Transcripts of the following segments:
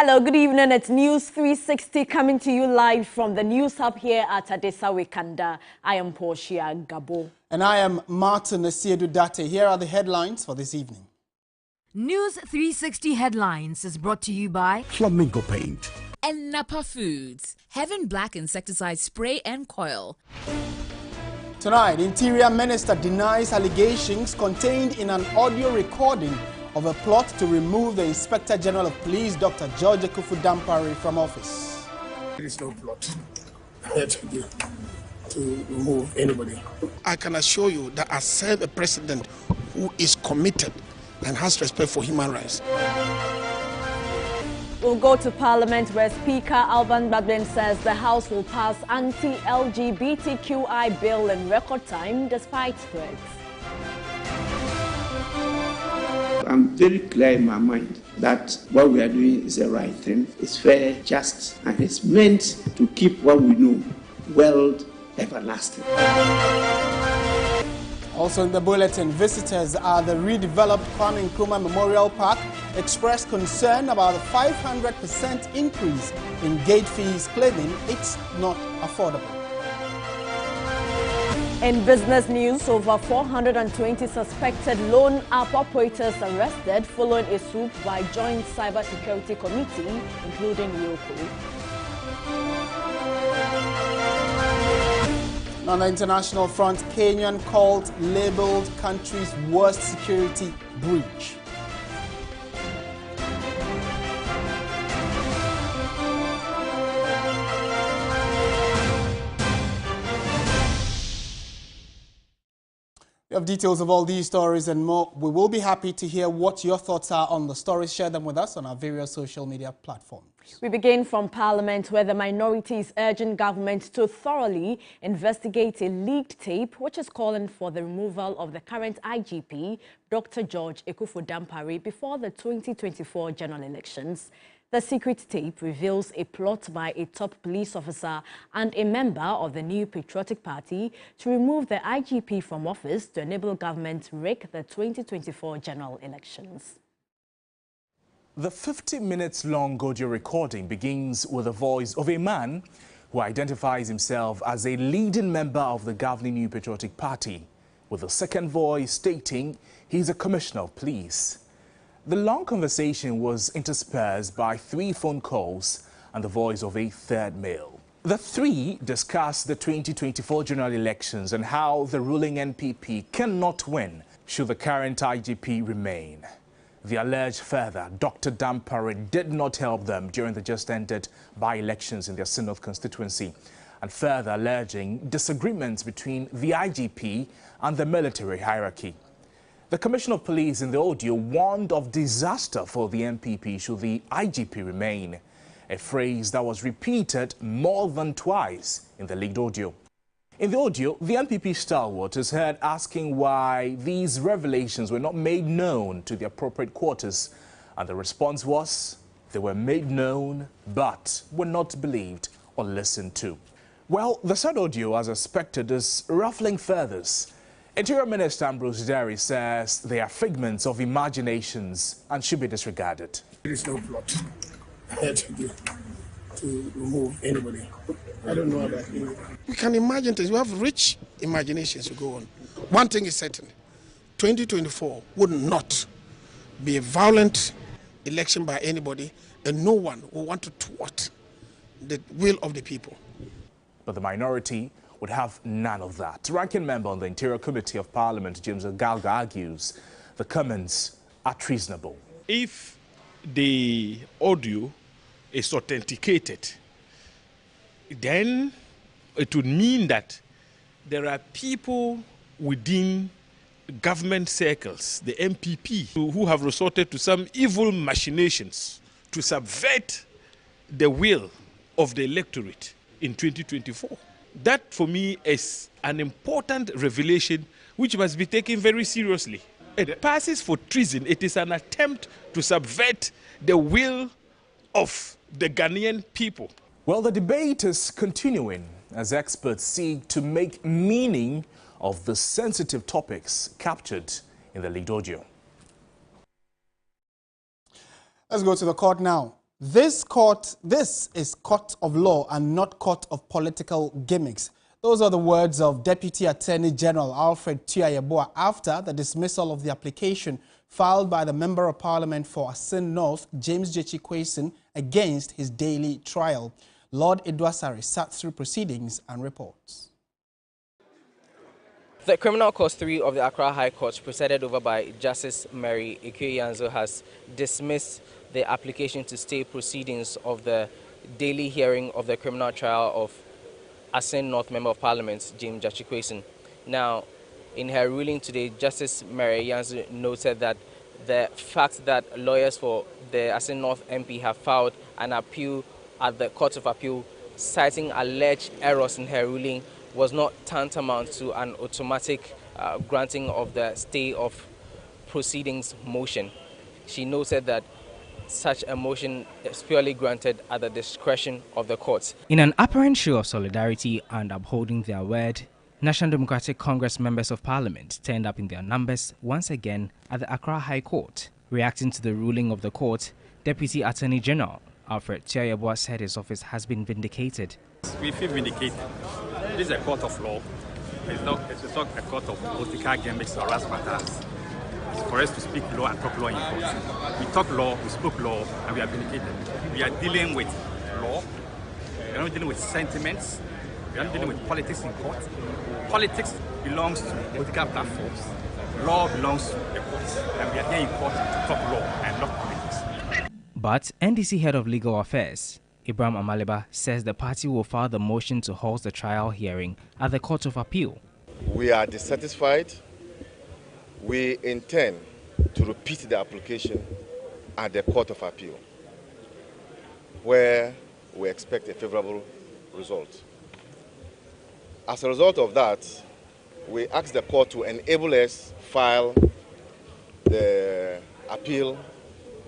Hello, good evening. It's News 360 coming to you live from the News Hub here at Adesa Wekanda. I am Portia Gabo. And I am Martin Asiedu Date. Here are the headlines for this evening. News 360 Headlines is brought to you by Flamingo Paint and Napa Foods, Heaven Black Insecticide Spray and Coil. Tonight, Interior Minister denies allegations contained in an audio recording of a plot to remove the Inspector General of Police, Dr. George Ekufu Dampare, from office. There is no plot to remove anybody. I can assure you that I serve a president who is committed and has respect for human rights. We'll go to Parliament where Speaker Alban Bagbin says the House will pass anti-LGBTQI bill in record time despite threats. I'm very clear in my mind that what we are doing is the right thing. It's fair, just, and it's meant to keep what we know world everlasting. Also in the bulletin, visitors at the redeveloped Kwame Nkrumah Memorial Park expressed concern about the 500% increase in gate fees, claiming it's not affordable. In business news, over 420 suspected loan app operators arrested following a swoop by Joint Cybersecurity Committee, including Yoko. On the international front, Kenyan cult labeled country's worst security breach. We have details of all these stories and more. We will be happy to hear what your thoughts are on the stories. Share them with us on our various social media platforms. We begin from Parliament, where the minority is urging government to thoroughly investigate a leaked tape which is calling for the removal of the current IGP, Dr. George Ekufu Dampare, before the 2024 general elections. The secret tape reveals a plot by a top police officer and a member of the New Patriotic Party to remove the IGP from office to enable government to rig the 2024 general elections. The 50 minutes long audio recording begins with the voice of a man who identifies himself as a leading member of the governing New Patriotic Party, with the second voice stating he's a commissioner of police. The long conversation was interspersed by 3 phone calls and the voice of a third male. The three discussed the 2024 general elections and how the ruling NPP cannot win should the current IGP remain. They alleged further Dr. Dampare did not help them during the just-ended by-elections in their Sinnoth constituency, and further alleging disagreements between the IGP and the military hierarchy. The Commissioner of Police in the audio warned of disaster for the NPP should the IGP remain, a phrase that was repeated more than twice in the leaked audio. In the audio, the NPP stalwart is heard asking why these revelations were not made known to the appropriate quarters, and the response was they were made known but were not believed or listened to. Well, the said audio, as expected, is ruffling feathers. Interior Minister Ambrose Derry says they are figments of imaginations and should be disregarded. There is no plot to remove anybody. I don't know about you. We can imagine things. We have rich imaginations to go on. One thing is certain. 2024 would not be a violent election by anybody, and no one will want to thwart the will of the people. But the minority would have none of that. Ranking member on the Interior Committee of Parliament, James Galga, argues the comments are treasonable. If the audio is authenticated, then it would mean that there are people within government circles, the MPP, who have resorted to some evil machinations to subvert the will of the electorate in 2024. That, for me, is an important revelation which must be taken very seriously. It passes for treason. It is an attempt to subvert the will of the Ghanaian people. Well, the debate is continuing as experts seek to make meaning of the sensitive topics captured in the leaked audio. Let's go to the court now. This is court of law and not court of political gimmicks. Those are the words of Deputy Attorney General Alfred Tuah-Yeboah after the dismissal of the application filed by the Member of Parliament for Asin North, James Gyekye Quayson, against his daily trial. Lord Edwasari sat through proceedings and reports. The Criminal Court 3 of the Accra High Court, presided over by Justice Mary Ikwe-Yanzo, has dismissed the application to stay proceedings of the daily hearing of the criminal trial of Asin North Member of Parliament, James Gyekye Quayson. Now, in her ruling today, Justice Mary Yanzo noted that the fact that lawyers for the Asin North MP have filed an appeal at the Court of Appeal citing alleged errors in her ruling was not tantamount to an automatic granting of the stay of proceedings motion. She noted that such a motion is purely granted at the discretion of the courts. In an apparent show of solidarity and upholding their word, National Democratic Congress members of Parliament turned up in their numbers once again at the Accra High Court. Reacting to the ruling of the court, Deputy Attorney General Alfred Tuah-Yeboah said his office has been vindicated. We feel vindicated. This is a court of law. It's not a court of political gimmicks or razzmatazz. It's for us to speak law and talk law in court. We talk law, we spoke law, and we are vindicated. We are dealing with law. We are not dealing with sentiments. We are not dealing with politics in court. Politics belongs to political platforms. Law belongs to the courts. And we are here in court to talk law and not politics. But NDC Head of Legal Affairs, Ibrahim Amaleba, says the party will file the motion to halt the trial hearing at the Court of Appeal. We are dissatisfied. We intend to repeat the application at the Court of Appeal, where we expect a favorable result. As a result of that, we ask the court to enable us file the appeal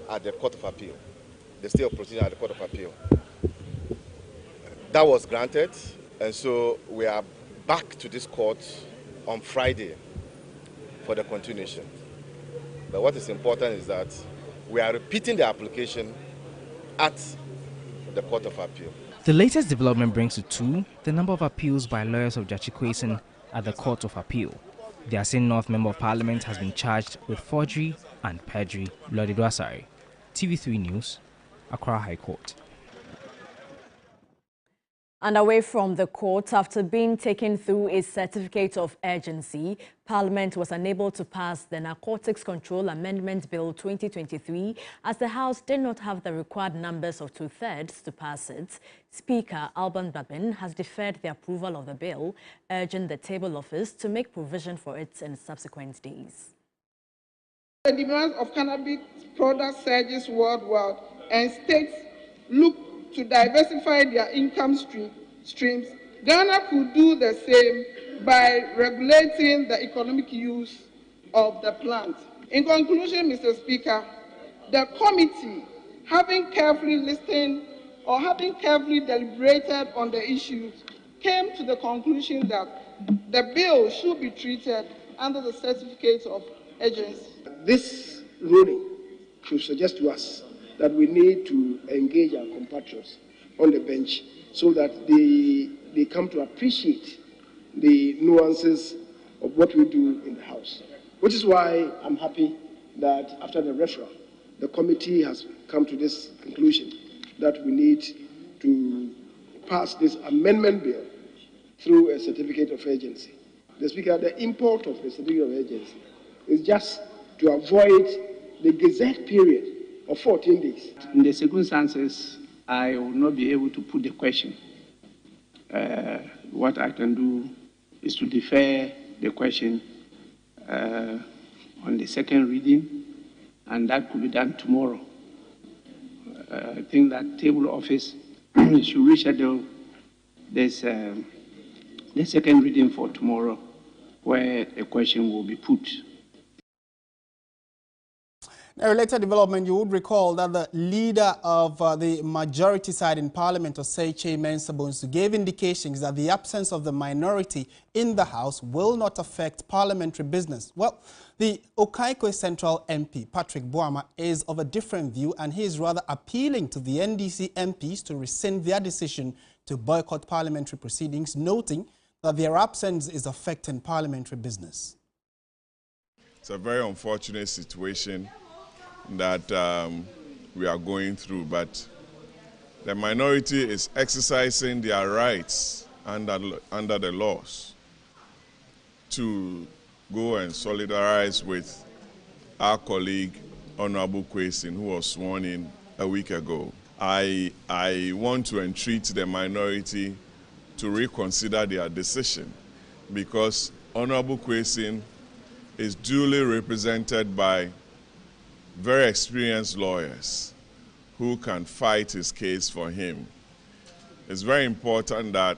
at the Court of Appeal, the stay of proceeding at the Court of Appeal. That was granted, and so we are back to this court on Friday for the continuation. But what is important is that we are repeating the application at the Court of Appeal. The latest development brings to 2 the number of appeals by lawyers of Gyekye Quayson at the Court of Appeal. The Asin North Member of Parliament has been charged with forgery and perjury. Lord Edwasari, TV3 News, Accra High Court. And away from the court, after being taken through a certificate of urgency, Parliament was unable to pass the Narcotics Control Amendment Bill 2023 as the House did not have the required numbers of 2/3 to pass it. Speaker Alban Bagbin has deferred the approval of the bill, urging the Table Office to make provision for it in subsequent days. The demand of cannabis products surges worldwide, and states look to diversify their income streams. Ghana could do the same by regulating the economic use of the plant. In conclusion, Mr. Speaker, the committee, having carefully listened or having carefully deliberated on the issues, came to the conclusion that the bill should be treated under the certificate of urgency. This ruling should suggest to us that we need to engage our compatriots on the bench so that they come to appreciate the nuances of what we do in the House. Which is why I'm happy that after the referral, the committee has come to this conclusion that we need to pass this amendment bill through a certificate of urgency. The Speaker, the import of the certificate of urgency is just to avoid the gazette period of 14 days. In the circumstances, I will not be able to put the question. What I can do is to defer the question on the second reading, and that could be done tomorrow. I think that Table Office should reschedule this, the second reading for tomorrow, where a question will be put. A related development, you would recall that the leader of the majority side in Parliament, Osei Mensah Bonsu, gave indications that the absence of the minority in the House will not affect parliamentary business. Well, the Okaikwe Central MP, Patrick Boama, is of a different view, and he is rather appealing to the NDC MPs to rescind their decision to boycott parliamentary proceedings, noting that their absence is affecting parliamentary business. It's a very unfortunate situation that we are going through, but the minority is exercising their rights under the laws to go and solidarize with our colleague Honorable Kwesin, who was sworn in a week ago. I want to entreat the minority to reconsider their decision, because Honorable Kwesin is duly represented by very experienced lawyers who can fight his case for him. It's very important that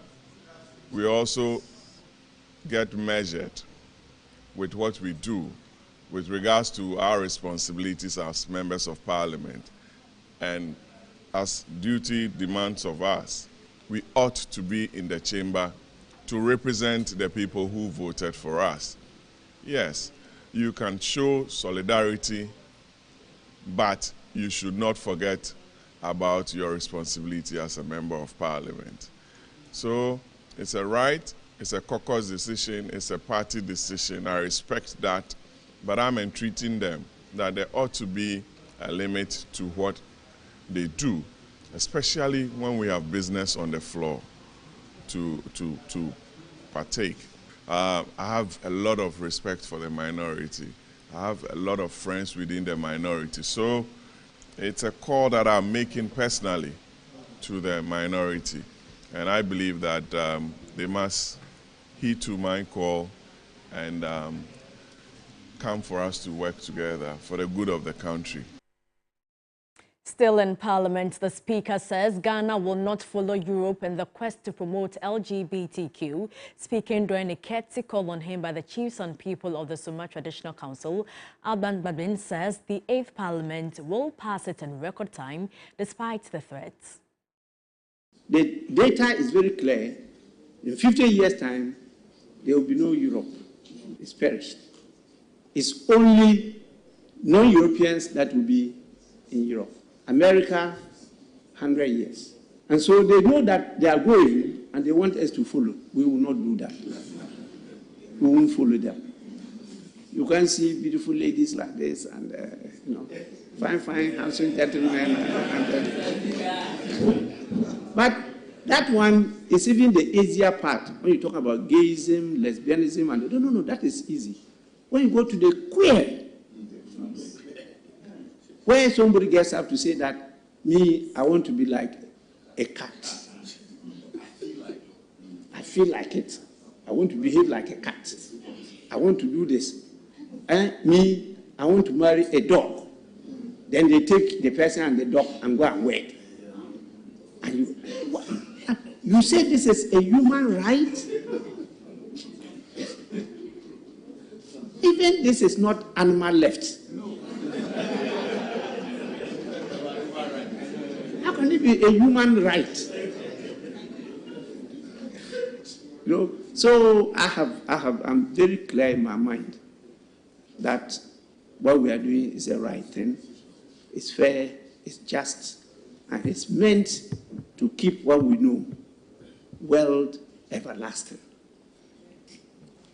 we also get measured with what we do with regards to our responsibilities as members of Parliament. And as duty demands of us, we ought to be in the chamber to represent the people who voted for us. Yes, you can show solidarity, but you should not forget about your responsibility as a member of Parliament. So it's a right, it's a caucus decision, it's a party decision. I respect that, but I'm entreating them that there ought to be a limit to what they do, especially when we have business on the floor to partake. I have a lot of respect for the minority. I have a lot of friends within the minority. So it's a call that I'm making personally to the minority. And I believe that they must heed to my call and come for us to work together for the good of the country. Still in Parliament, the Speaker says Ghana will not follow Europe in the quest to promote LGBTQ. Speaking during a courtesy call on him by the chiefs and people of the Suma Traditional Council, Alban Babin says the 8th Parliament will pass it in record time despite the threats. The data is very clear. In 50 years' time, there will be no Europe. It's perished. It's only non-Europeans that will be in Europe. America, 100 years. And so they know that they are going and they want us to follow. We will not do that. We won't follow them. You can see beautiful ladies like this and, fine, handsome gentlemen. But that one is even the easier part. When you talk about gayism, lesbianism, and no, that is easy. When you go to the queer, where somebody gets up to say that, I want to be like a cat. I feel like it. I want to behave like a cat. I want to do this. I want to marry a dog. Then they take the person and the dog and go and wed. And you say this is a human right? Even this is not animal left. How can it be a human right? So I'm very clear in my mind that what we are doing is the right thing. It's fair, it's just, and it's meant to keep what we know, world everlasting.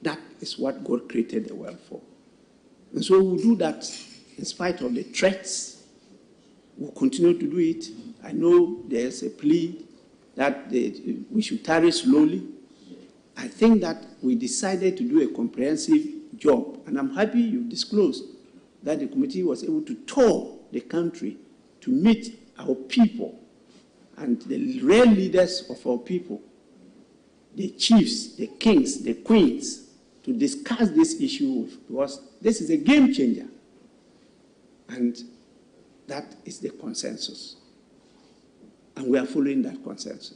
That is what God created the world for. And so we'll do that in spite of the threats. We'll continue to do it. I know there's a plea that we should tarry slowly. I think that we decided to do a comprehensive job, and I'm happy you disclosed that the committee was able to tour the country to meet our people and the real leaders of our people, the chiefs, the kings, the queens, to discuss this issue because this is a game changer. And that is the consensus. And we are following that consensus.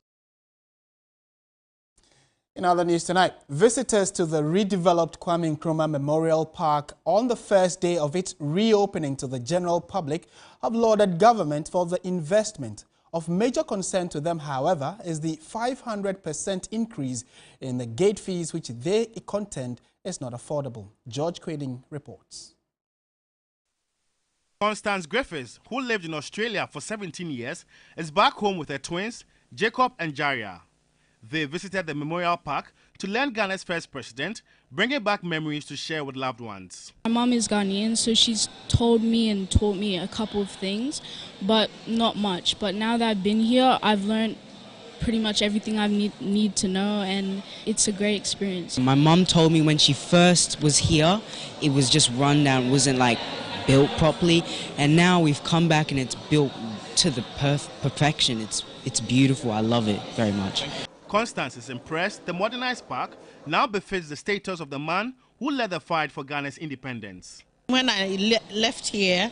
In other news tonight, visitors to the redeveloped Kwame Nkrumah Memorial Park on the first day of its reopening to the general public have lauded government for the investment. Of major concern to them, however, is the 500% increase in the gate fees, which they contend is not affordable. George Quading reports. Constance Griffiths, who lived in Australia for 17 years, is back home with her twins, Jacob and Jaria. They visited the Memorial Park to learn Ghana's first president, bringing back memories to share with loved ones. My mom is Ghanaian, so she's told me and taught me a couple of things, but not much. But now that I've been here, I've learned pretty much everything I need to know, and it's a great experience. My mom told me when she first was here, it was just run down, it wasn't like built properly, and now we've come back and it's built to the perfection. It's beautiful. I love it very much. Constance is impressed the modernized park now befits the status of the man who led the fight for Ghana's independence. When I left here,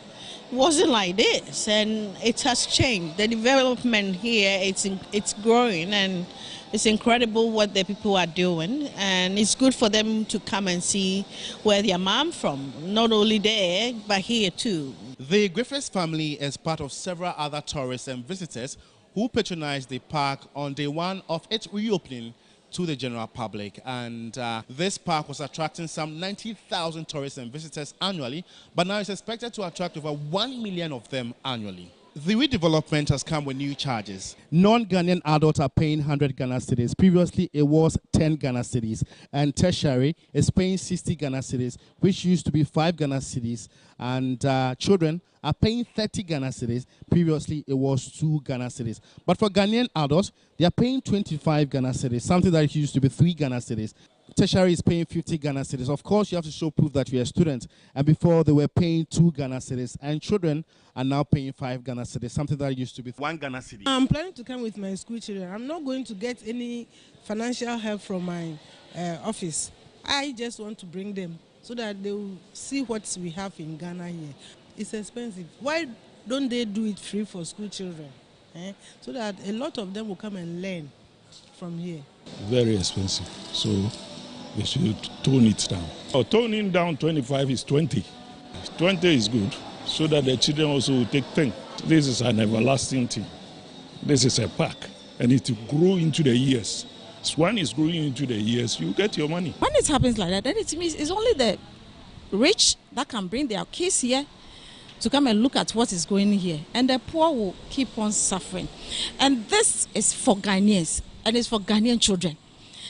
it wasn't like this, and it has changed. The development here, it's growing, and it's incredible what the people are doing, and it's good for them to come and see where their mom from, not only there, but here too. The Griffiths family is part of several other tourists and visitors who patronized the park on day one of its reopening to the general public. And this park was attracting some 90,000 tourists and visitors annually, but now it's expected to attract over 1 million of them annually. The redevelopment has come with new charges. Non-Ghanaian adults are paying 100 Ghana cedis. Previously, it was 10 Ghana cedis. And tertiary is paying 60 Ghana cedis, which used to be 5 Ghana cedis. And children are paying 30 Ghana cedis. Previously, it was 2 Ghana cedis. But for Ghanaian adults, they are paying 25 Ghana cedis, something that used to be 3 Ghana cedis. Tertiary is paying 50 Ghana cedis. Of course, you have to show proof that you're a student. And before, they were paying 2 Ghana cedis. And children are now paying 5 Ghana cedis, something that used to be 1 Ghana cedi. I'm planning to come with my school children. I'm not going to get any financial help from my office. I just want to bring them so that they will see what we have in Ghana here. It's expensive. Why don't they do it free for school children? So that a lot of them will come and learn from here. Very expensive. So they should tone it down. Toning down 25 is 20. 20 is good, so that the children also will take 10. This is an everlasting thing. This is a park, and it will grow into the years. So when it's growing into the years, you get your money. When it happens like that, then it means it's only the rich that can bring their kids here to come and look at what is going here, and the poor will keep on suffering. And this is for Ghanaians, and it's for Ghanaian children.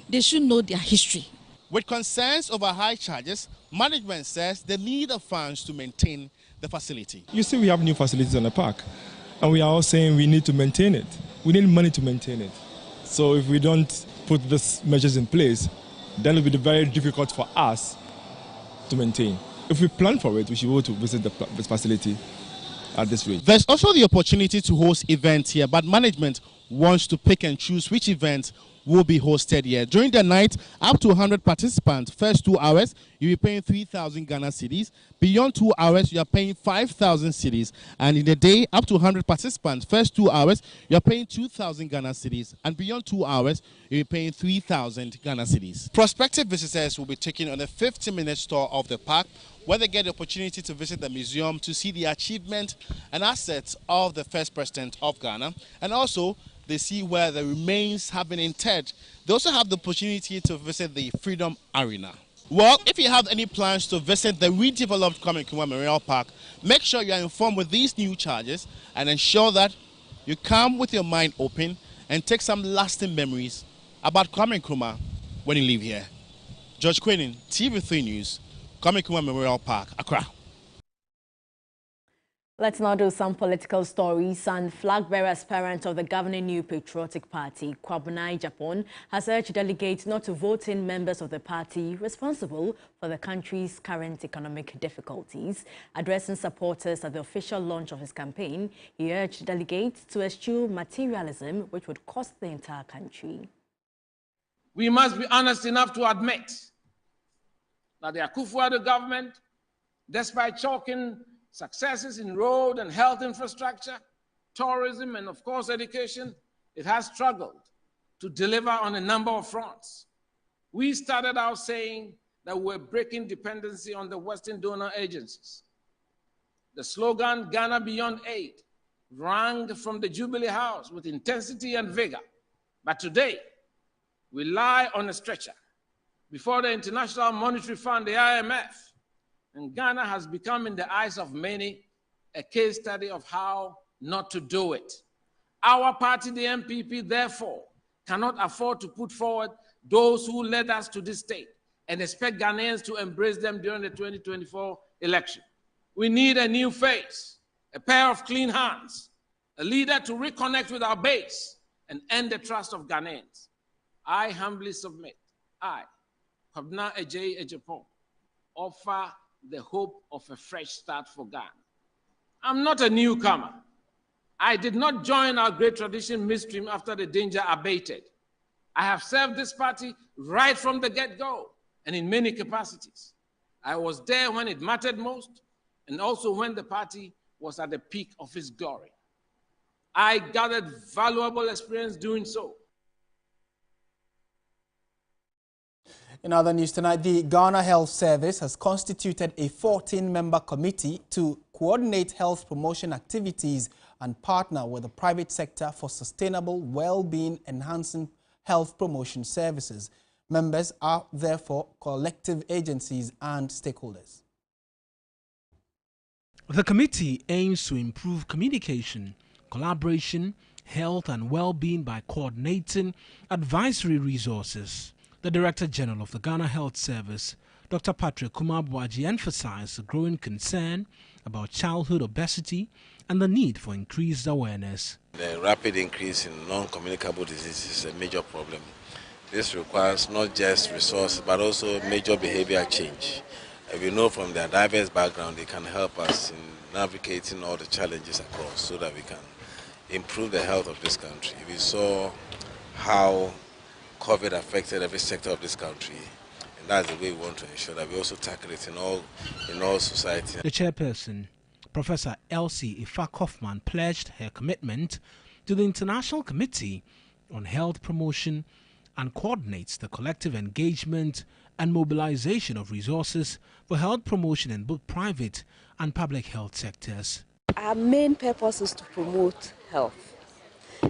They should know their history. With concerns over high charges, management says they need the funds to maintain the facility. You see, we have new facilities in the park, and we are all saying we need to maintain it. We need money to maintain it. So if we don't put these measures in place, then it will be very difficult for us to maintain. If we plan for it, we should go to visit this facility at this rate. There's also the opportunity to host events here, but management wants to pick and choose which events will be hosted here. During the night, up to 100 participants. First 2 hours, you'll be paying 3,000 Ghana cedis. Beyond 2 hours, you are paying 5,000 cedis. And in the day, up to 100 participants. First 2 hours, you are paying 2,000 Ghana cedis. And beyond 2 hours, you'll be paying 3,000 Ghana cedis. Prospective visitors will be taken on a 50-minute tour of the park, where they get the opportunity to visit the museum to see the achievement and assets of the first president of Ghana. And also, they see where the remains have been interred. They also have the opportunity to visit the Freedom Arena. Well, if you have any plans to visit the redeveloped Kwame Nkrumah Memorial Park, make sure you are informed with these new charges and ensure that you come with your mind open and take some lasting memories about Kwame Nkrumah when you leave here. George Quading, TV3 News, Kwame Nkrumah Memorial Park, Accra. Let's now do some political stories. And flag-bearer aspirant of the governing New Patriotic Party, Kwabena Agyapong, has urged delegates not to vote in members of the party responsible for the country's current economic difficulties. Addressing supporters at the official launch of his campaign, he urged delegates to eschew materialism, which would cost the entire country. We must be honest enough to admit that the Akufo-Addo government, despite chalking successes in road and health infrastructure, tourism, and of course education, it has struggled to deliver on a number of fronts. We started out saying that we're breaking dependency on the Western donor agencies. The slogan, Ghana Beyond Aid, rang from the Jubilee House with intensity and vigor. But today, we lie on a stretcher before the International Monetary Fund, the IMF, and Ghana has become, in the eyes of many, a case study of how not to do it. Our party, the MPP, therefore, cannot afford to put forward those who led us to this state and expect Ghanaians to embrace them during the 2024 election. We need a new face, a pair of clean hands, a leader to reconnect with our base and earn the trust of Ghanaians. I humbly submit, I, Kwabena Agyei Agyapong, offer the hope of a fresh start for Ghana. I'm not a newcomer. I did not join our great tradition midstream after the danger abated. I have served this party right from the get-go and in many capacities. I was there when it mattered most and also when the party was at the peak of its glory. I gathered valuable experience doing so. In other news tonight, the Ghana Health Service has constituted a 14-member committee to coordinate health promotion activities and partner with the private sector for sustainable, well-being enhancing health promotion services. Members are therefore collective agencies and stakeholders. The committee aims to improve communication, collaboration, health and well-being by coordinating advisory resources. The Director General of the Ghana Health Service, Dr. Patrick Kumar-Boaji, emphasized the growing concern about childhood obesity and the need for increased awareness. The rapid increase in non-communicable diseases is a major problem. This requires not just resources but also major behavior change. We know from their diverse background they can help us in navigating all the challenges across so that we can improve the health of this country. We saw how COVID affected every sector of this country, and that's the way we want to ensure that we also tackle it in all society. The chairperson, Professor Elsie Ifa-Kaufman, pledged her commitment to the International Committee on Health Promotion and coordinates the collective engagement and mobilization of resources for health promotion in both private and public health sectors. Our main purpose is to promote health,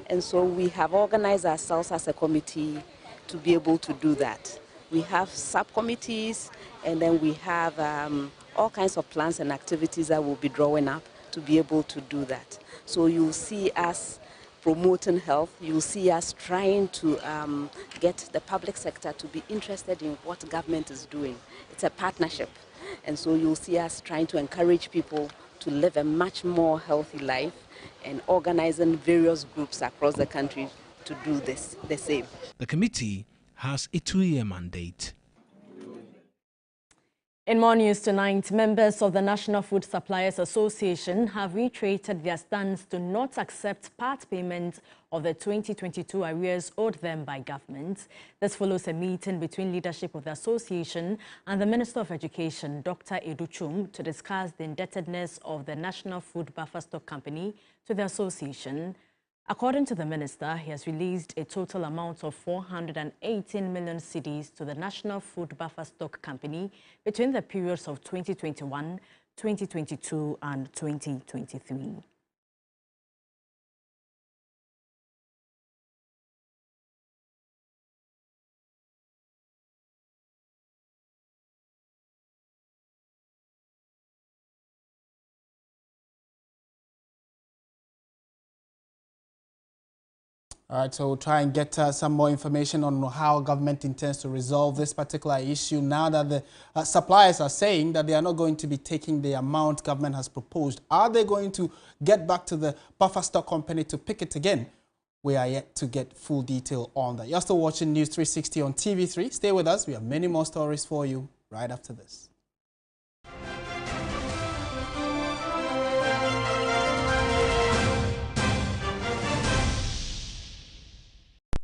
and so we have organized ourselves as a committee to be able to do that. We have subcommittees, and then we have all kinds of plans and activities that we'll be drawing up to be able to do that. So you'll see us promoting health, you'll see us trying to get the public sector to be interested in what government is doing. It's a partnership, and so you'll see us trying to encourage people to live a much more healthy life and organizing various groups across the country to do this the same. The committee has a 2-year mandate. In more news tonight, members of the National Food Suppliers Association have reiterated their stance to not accept part payment of the 2022 arrears owed them by government. This follows a meeting between leadership of the association and the Minister of Education, Dr. Edu Chum, to discuss the indebtedness of the National Food Buffer Stock Company to the association. According to the minister, he has released a total amount of 418 million cedis to the National Food Buffer Stock Company between the periods of 2021, 2022 and 2023. All right, so we'll try and get some more information on how government intends to resolve this particular issue now that the suppliers are saying that they are not going to be taking the amount government has proposed. Are they going to get back to the buffer stock company to pick it again? We are yet to get full detail on that. You're still watching News 360 on TV3. Stay with us. We have many more stories for you right after this.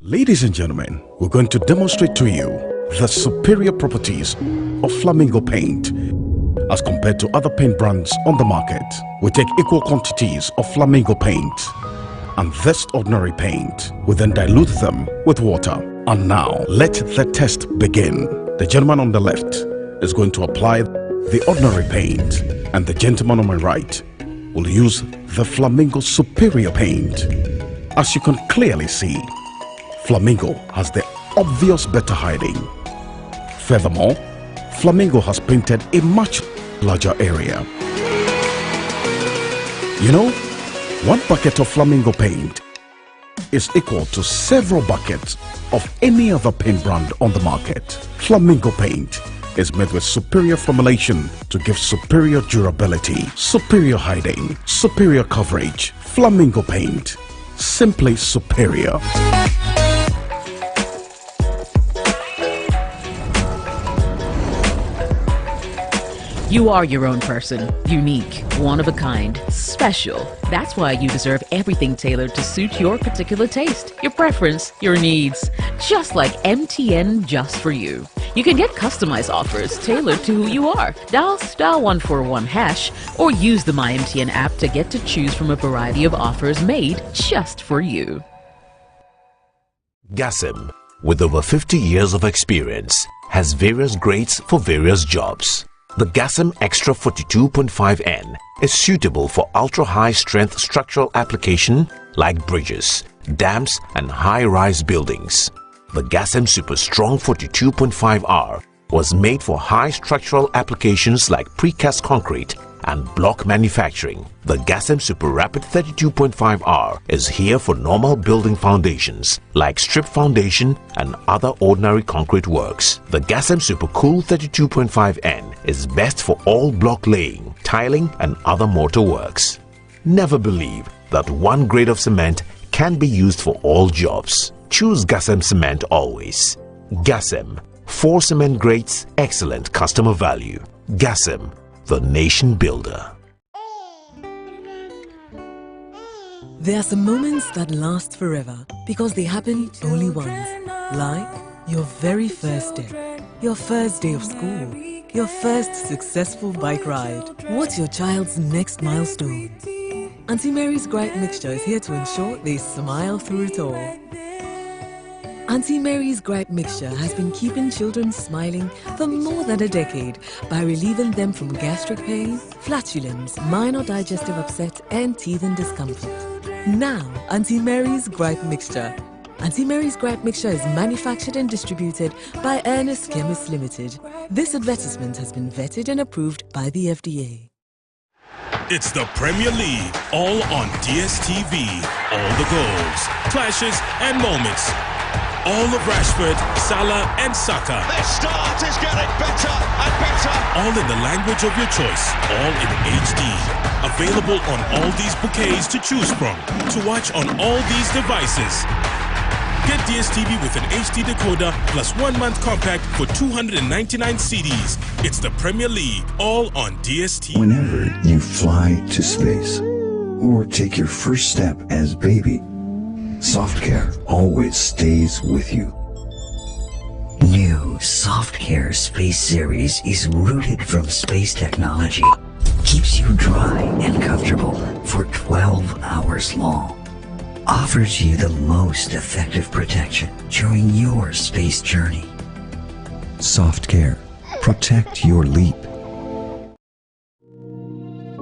Ladies and gentlemen, we're going to demonstrate to you the superior properties of Flamingo paint. As compared to other paint brands on the market, we take equal quantities of Flamingo paint and this ordinary paint. We then dilute them with water. And now, let the test begin. The gentleman on the left is going to apply the ordinary paint, and the gentleman on my right will use the Flamingo Superior paint. As you can clearly see, Flamingo has the obvious better hiding. Furthermore, Flamingo has painted a much larger area. You know, one bucket of Flamingo paint is equal to several buckets of any other paint brand on the market. Flamingo paint is made with superior formulation to give superior durability, superior hiding, superior coverage. Flamingo paint, simply superior. You are your own person, unique, one of a kind, special. That's why you deserve everything tailored to suit your particular taste, your preference, your needs. Just like MTN Just For You. You can get customized offers tailored to who you are. Dial *141# or use the MyMTN app to get to choose from a variety of offers made just for you. Gassim, with over 50 years of experience, has various grades for various jobs. The Gassim Extra 42.5N is suitable for ultra-high strength structural application like bridges, dams and high-rise buildings. The Gassim Super Strong 42.5R was made for high structural applications like precast concrete and block manufacturing. The Gassim Super Rapid 32.5R is here for normal building foundations like strip foundation and other ordinary concrete works. The Gassim Super Cool 32.5N is best for all block laying, tiling and other mortar works. Never believe that one grade of cement can be used for all jobs. Choose Gassim Cement always. Gassim, 4 cement grades, excellent customer value. Gassim, the nation builder. There are some moments that last forever because they happen only once. Like your very first day, your first day of school, your first successful bike ride. What's your child's next milestone? Auntie Mary's Gripe Mixture is here to ensure they smile through it all. Auntie Mary's Gripe Mixture has been keeping children smiling for more than a decade by relieving them from gastric pain, flatulence, minor digestive upset, and teething discomfort. Now, Auntie Mary's Gripe Mixture. Auntie Mary's Gripe Mixture is manufactured and distributed by Ernest Chemists Limited. This advertisement has been vetted and approved by the FDA. It's the Premier League, all on DSTV. All the goals, clashes, and moments. All of Rashford, Salah, and Saka. Their start is getting better and better. All in the language of your choice, all in HD. Available on all these bouquets to choose from. To watch on all these devices. Get DSTV with an HD decoder plus 1 month compact for 299 CDs. It's the Premier League, all on DSTV. Whenever you fly to space or take your first step as baby, SoftCare always stays with you. New SoftCare Space Series is rooted from space technology. Keeps you dry and comfortable for 12 hours long. Offers you the most effective protection during your space journey. SoftCare. Protect your leap.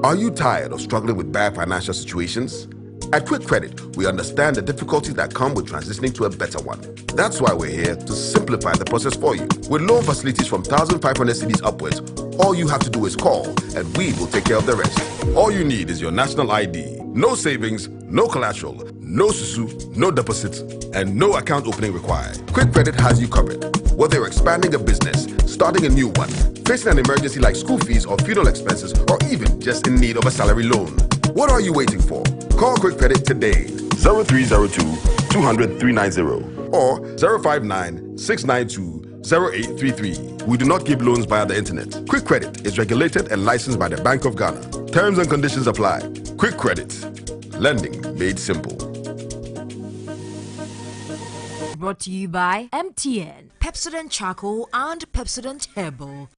Are you tired of struggling with bad financial situations? At Quick Credit, we understand the difficulties that come with transitioning to a better one. That's why we're here to simplify the process for you. With loan facilities from 1,500 cedis upwards, all you have to do is call and we will take care of the rest. All you need is your national ID. No savings, no collateral, no susu, no deposits, and no account opening required. Quick Credit has you covered. Whether you're expanding a business, starting a new one, facing an emergency like school fees or funeral expenses, or even just in need of a salary loan. What are you waiting for? Call Quick Credit today. 0302 200 390 or 059 692 0833. We do not give loans via the internet. Quick Credit is regulated and licensed by the Bank of Ghana. Terms and conditions apply. Quick Credit. Lending made simple. Brought to you by MTN, Pepsodent Charcoal and Pepsodent Herbal.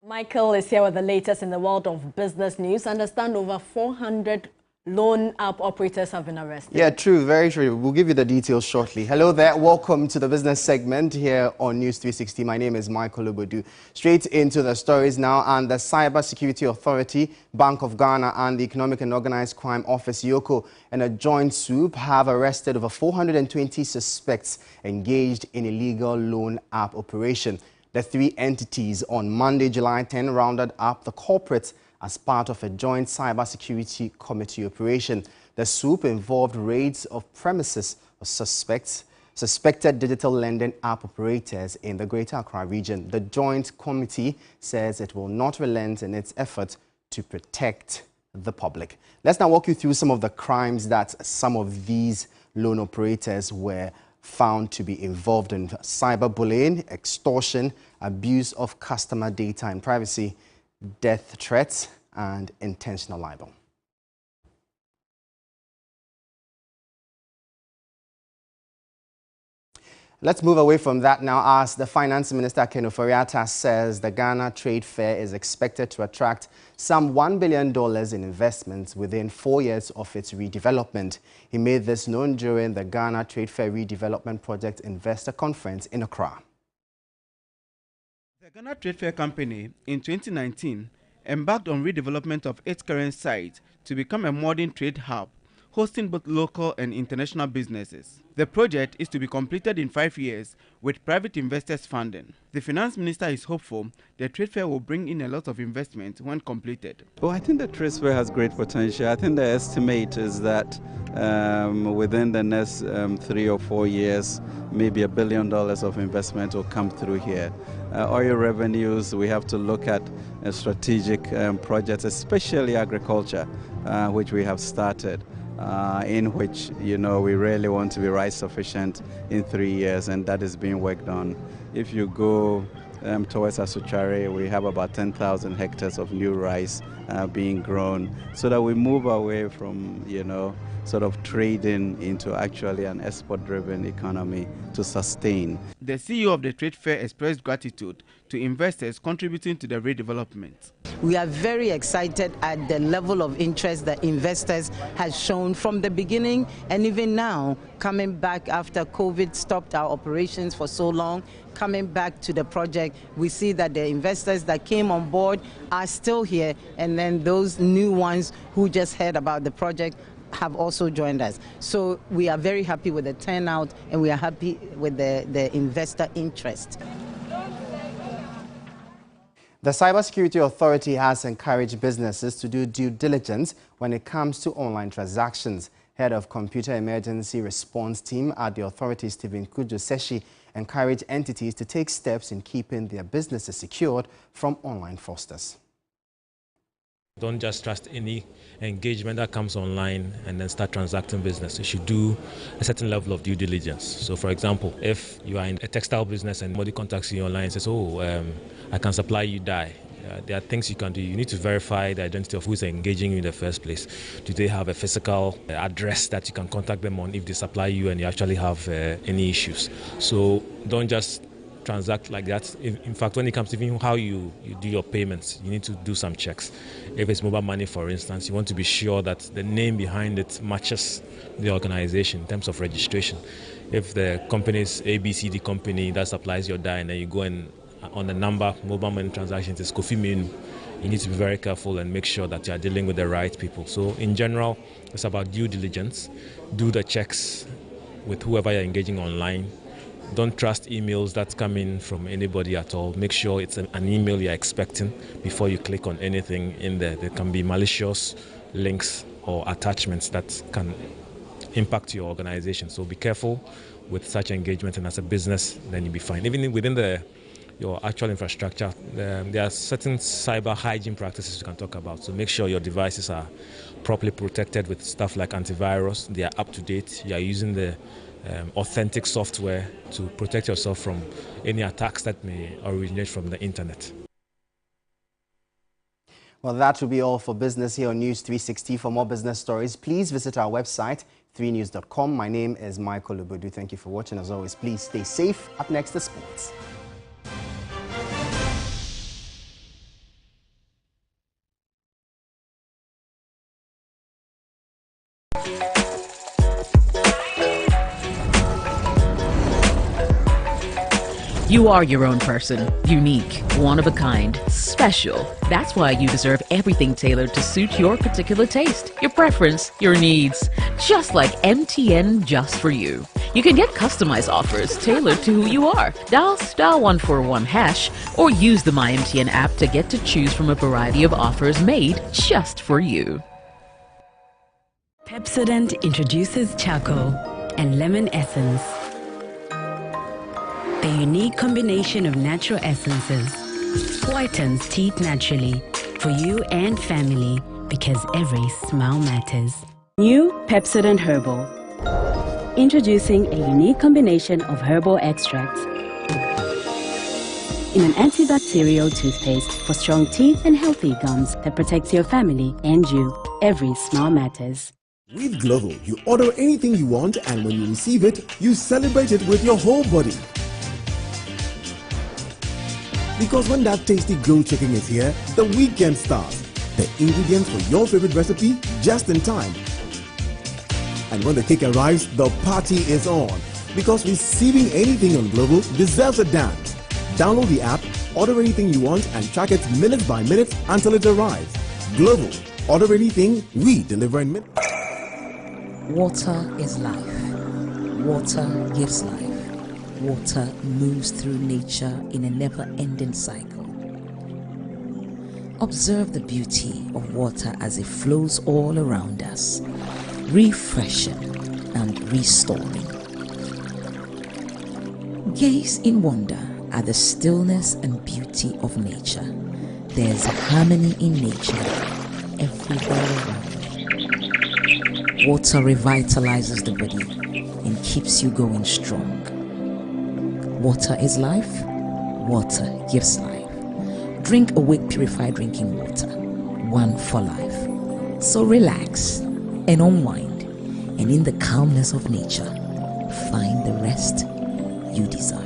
Michael is here with the latest in the world of business news. I understand over 400 loan app operators have been arrested. Yeah, true, very true. We'll give you the details shortly. Hello there, welcome to the business segment here on News 360. My name is Michael Obodu. Straight into the stories now, and the Cyber Security Authority, Bank of Ghana, and the Economic and Organized Crime Office, YOCO, in a joint swoop have arrested over 420 suspects engaged in illegal loan app operation. The three entities on Monday, July 10, rounded up the culprits as part of a joint cybersecurity committee operation. The swoop involved raids of premises of suspected digital lending app operators in the Greater Accra region. The joint committee says it will not relent in its effort to protect the public. Let's now walk you through some of the crimes that some of these loan operators were found to be involved in: cyberbullying, extortion, abuse of customer data and privacy, death threats, and intentional libel. Let's move away from that now, as the Finance Minister Ken Ofori-Atta says the Ghana Trade Fair is expected to attract some $1 billion in investments within 4 years of its redevelopment. He made this known during the Ghana Trade Fair Redevelopment Project Investor Conference in Accra. The Ghana Trade Fair Company in 2019 embarked on redevelopment of its current site to become a modern trade hub, hosting both local and international businesses. The project is to be completed in 5 years with private investors funding. The Finance Minister is hopeful the trade fair will bring in a lot of investment when completed. Well, I think the trade fair has great potential. I think the estimate is that within the next 3 or 4 years, maybe $1 billion of investment will come through here. Oil revenues, we have to look at strategic projects, especially agriculture, which we have started. In which, you know, we really want to be rice sufficient in 3 years, and that is being worked on. If you go towards Asuchare, we have about 10,000 hectares of new rice being grown, so that we move away from, you know, sort of trading into actually an export-driven economy to sustain. The CEO of the trade fair expressed gratitude to investors contributing to the redevelopment. We are very excited at the level of interest that investors have shown from the beginning, and even now, coming back after COVID stopped our operations for so long, coming back to the project, we see that the investors that came on board are still here, and then those new ones who just heard about the project have also joined us. So we are very happy with the turnout, and we are happy with the investor interest. The Cybersecurity Authority has encouraged businesses to do due diligence when it comes to online transactions. Head of Computer Emergency Response Team at the authority, Stephen Kujo, says she encouraged entities to take steps in keeping their businesses secured from online fraudsters. Don't just trust any engagement that comes online and then start transacting business. You should do a certain level of due diligence. So, for example, if you are in a textile business and somebody contacts you online and says, I can supply you dye. There are things you can do. You need to verify the identity of who is engaging you in the first place. Do they have a physical address that you can contact them on if they supply you and you actually have any issues? So don't just transact like that. In fact, when it comes to even how you do your payments, you need to do some checks. If it's mobile money, for instance, you want to be sure that the name behind it matches the organization in terms of registration. If the company is ABCD company that supplies your dye, and then you go and on the number mobile money transactions is Kofi Minu, you need to be very careful and make sure that you are dealing with the right people. So in general, it's about due diligence. Do the checks with whoever you're engaging online. Don't trust emails that come in from anybody at all. Make sure it's an email you're expecting before you click on anything in there. There can be malicious links or attachments that can impact your organization. So be careful with such engagement, and as a business, then you'll be fine. Even within your actual infrastructure, there are certain cyber hygiene practices you can talk about. So make sure your devices are properly protected with stuff like antivirus. They are up to date. You are using the authentic software to protect yourself from any attacks that may originate from the internet. Well, that will be all for business here on News 360. For more business stories, please visit our website, 3news.com. My name is Michael Obodu. Thank you for watching. As always, please stay safe. Up next, the sports. You are your own person, unique, one of a kind, special. That's why you deserve everything tailored to suit your particular taste, your preference, your needs. Just like MTN Just For You. You can get customized offers tailored to who you are. Dial *141# or use the MyMTN app to get to choose from a variety of offers made just for you. Pepsodent introduces charcoal and lemon essence. A unique combination of natural essences whitens teeth naturally for you and family because every smile matters. New Pepsodent Herbal. Introducing a unique combination of herbal extracts in an antibacterial toothpaste for strong teeth and healthy gums that protects your family and you. Every smile matters. With Global, you order anything you want, and when you receive it, you celebrate it with your whole body. Because when that tasty grilled chicken is here, the weekend starts. The ingredients for your favorite recipe just in time. And when the cake arrives, the party is on. Because receiving anything on Global deserves a dance. Download the app, order anything you want, and track it minute by minute until it arrives. Global. Order anything, we deliver in minutes. Water is life. Water gives life. Water moves through nature in a never-ending cycle. Observe the beauty of water as it flows all around us, refreshing and restoring. Gaze in wonder at the stillness and beauty of nature. There's harmony in nature everywhere around. Water revitalizes the body and keeps you going strong. Water is life. Water gives life. Drink Awake Purified Drinking Water. One for life. So relax and unwind, and in the calmness of nature, find the rest you desire.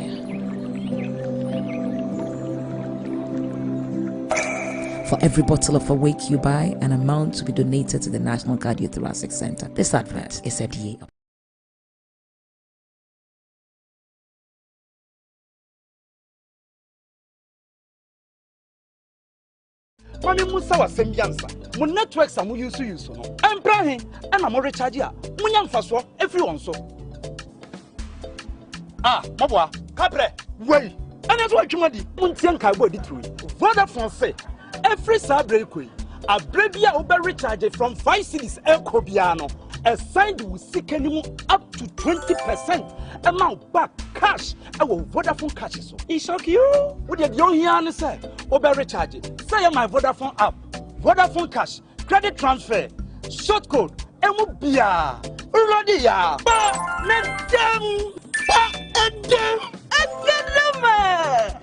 For every bottle of Awake you buy, an amount to be donated to the National Cardiothoracic Center. This advert is FDA. Mami Musa was same yansa. Mun networks are use no. I'm praying and I'm recharge ya. Munyam faso everyone so. Ah, mabwa, kapre, way. And that's what you madi. Muntian kaibo di true. Vodafone say every Saturday a brevia over recharge from 5 cities Elko Biano. Assigned with seek up to 20% amount back cash. Our Vodafone cash so. It shock you? What did you hear say? Over recharge. Say my Vodafone app. Vodafone cash. Credit transfer. Short code. Emubia. Ready ya.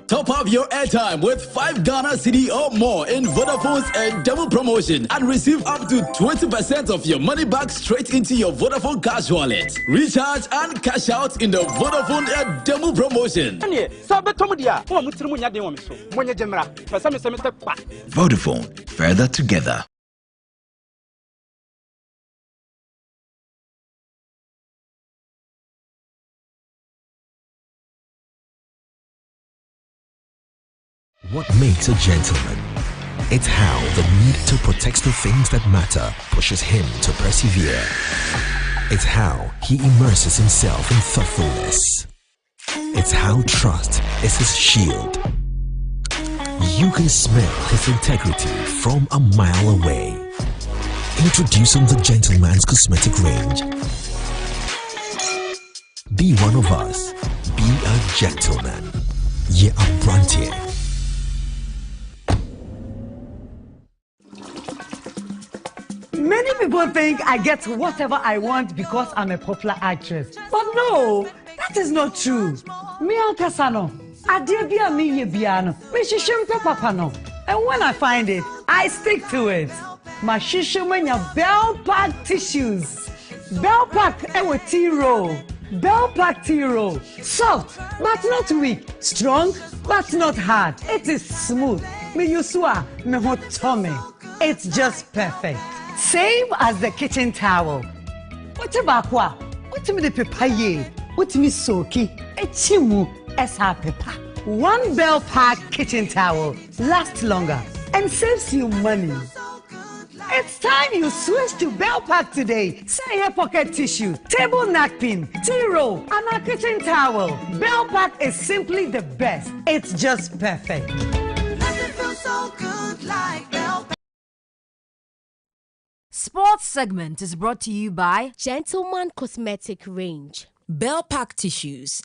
Top up your airtime with 5 Ghana Cedi or more in Vodafone's double promotion and receive up to 20% of your money back straight into your Vodafone cash wallet. Recharge and cash out in the Vodafone double promotion. Vodafone, further together. What makes a gentleman? It's how the need to protect the things that matter pushes him to persevere. It's how he immerses himself in thoughtfulness. It's how trust is his shield. You can smell his integrity from a mile away. Introducing the Gentleman's Cosmetic Range. Be one of us. Be a gentleman. Ye are Brantier. Many people think I get whatever I want because I'm a popular actress. But no, that is not true. Me Alcasano, Adebia mi yebiano, me shishimpe papano. And when I find it, I stick to it. My shishimenya Bell Pack tissues. Bell Pack ewe tea roll. Bell Pack tea roll. Soft, but not weak. Strong, but not hard. It is smooth. Me yusua, me hotome. It's just perfect. Same as the kitchen towel. What about what me the papaye? What me soki? Echimu esa pepa. One Bell Pack kitchen towel lasts longer and saves you money. It's time you switch to Bell Pack today. Say here pocket tissue, table napkin, tea roll, and a kitchen towel. Bell Pack is simply the best. It's just perfect. Nothing feels so good like Bell Pack. Sports segment is brought to you by Gentleman Cosmetic Range, Bell Pack Tissues.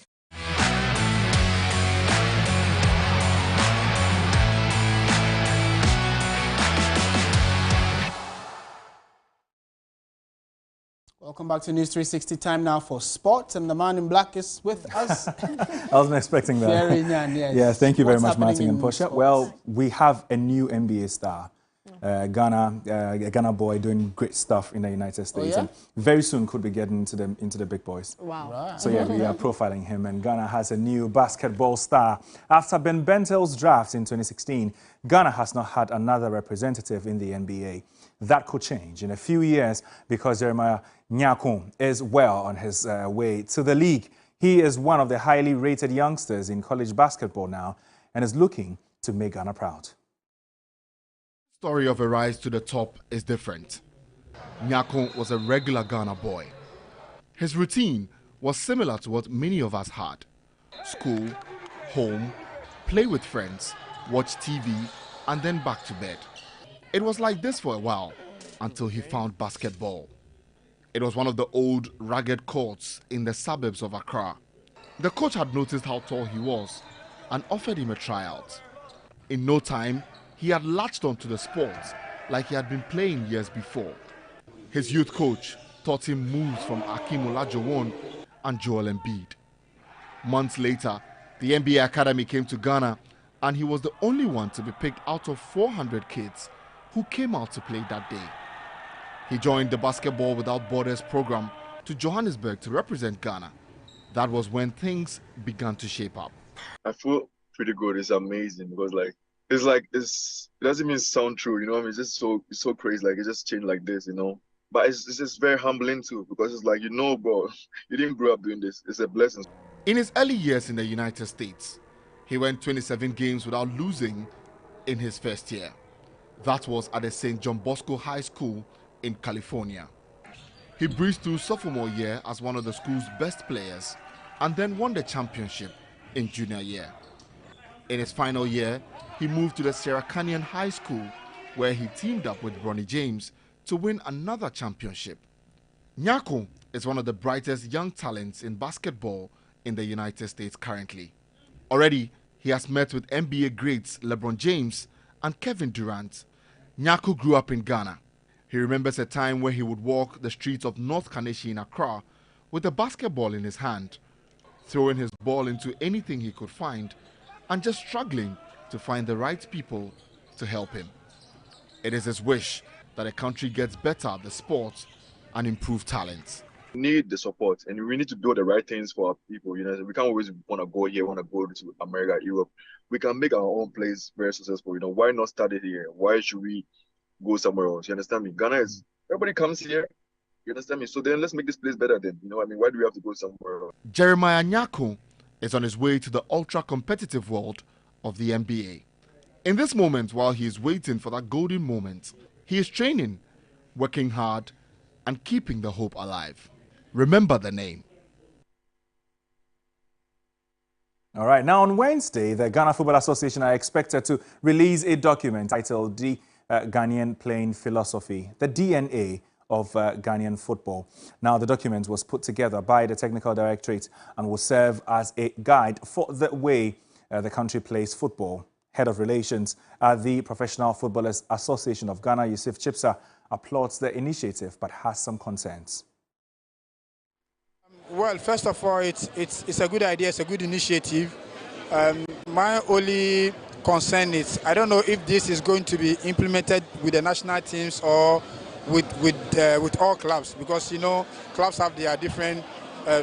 Welcome back to News 360. Time now for sports, and the man in black is with us. I wasn't expecting that. Thierry Nyan, yes. Yeah, thank you very What's much, Martin and happening in Portia. Well, we have a new NBA star, a Ghana boy doing great stuff in the United States, and very soon could be getting into the big boys. Wow. Right. So yeah, we are profiling him, and Ghana has a new basketball star. After Ben Bentel's draft in 2016, Ghana has not had another representative in the NBA. That could change in a few years because Jeremiah Nyakun is well on his way to the league. He is one of the highly rated youngsters in college basketball now and is looking to make Ghana proud. The story of a rise to the top is different. Nyakun was a regular Ghana boy. His routine was similar to what many of us had. School, home, play with friends, watch TV, and then back to bed. It was like this for a while until he found basketball. It was one of the old, rugged courts in the suburbs of Accra. The coach had noticed how tall he was and offered him a tryout. In no time, he had latched onto the sport like he had been playing years before. His youth coach taught him moves from Akeem Olajuwon and Joel Embiid. Months later, the NBA Academy came to Ghana, and he was the only one to be picked out of 400 kids who came out to play that day. He joined the Basketball Without Borders program to Johannesburg to represent Ghana. That was when things began to shape up. I feel pretty good. It's amazing because it doesn't even sound true, you know what I mean? It's just so crazy, like it just changed like this, you know. But it's just very humbling too, because it's like, you know, bro, you didn't grow up doing this. It's a blessing. In his early years in the United States, he went 27 games without losing in his first year. That was at the St. John Bosco High School in California. He breezed through sophomore year as one of the school's best players and then won the championship in junior year. In his final year, he moved to the Sierra Canyon High School where he teamed up with Bronny James to win another championship. Nyakun is one of the brightest young talents in basketball in the United States currently. Already, he has met with NBA greats LeBron James and Kevin Durant. Nyakun grew up in Ghana. He remembers a time where he would walk the streets of North Kaneshie in Accra with a basketball in his hand, throwing his ball into anything he could find and just struggling to find the right people to help him. It is his wish that the country gets better at the sport and improve talents. We need the support and we need to do the right things for our people. You know, we can't always want to go here, want to go to America, Europe. We can make our own place very successful. You know, why not start it here? Why should we go somewhere else? You understand me? Ghana is, everybody comes here. You understand me? So then let's make this place better then. You know what I mean? Why do we have to go somewhere else? Jeremiah Nyakun is on his way to the ultra-competitive world of the NBA. In this moment, while he is waiting for that golden moment, he is training, working hard, and keeping the hope alive. Remember the name. All right, now on Wednesday, the Ghana Football Association are expected to release a document titled The Ghanaian Playing Philosophy, the DNA of Ghanaian football. Now, the document was put together by the Technical Directorate and will serve as a guide for the way the country plays football. Head of Relations at the Professional Footballers Association of Ghana, Yusuf Chipsa, applauds the initiative but has some concerns. Well, first of all, it's a good idea, it's a good initiative. My only concern is I don't know if this is going to be implemented with the national teams or with all clubs, because you know clubs have their different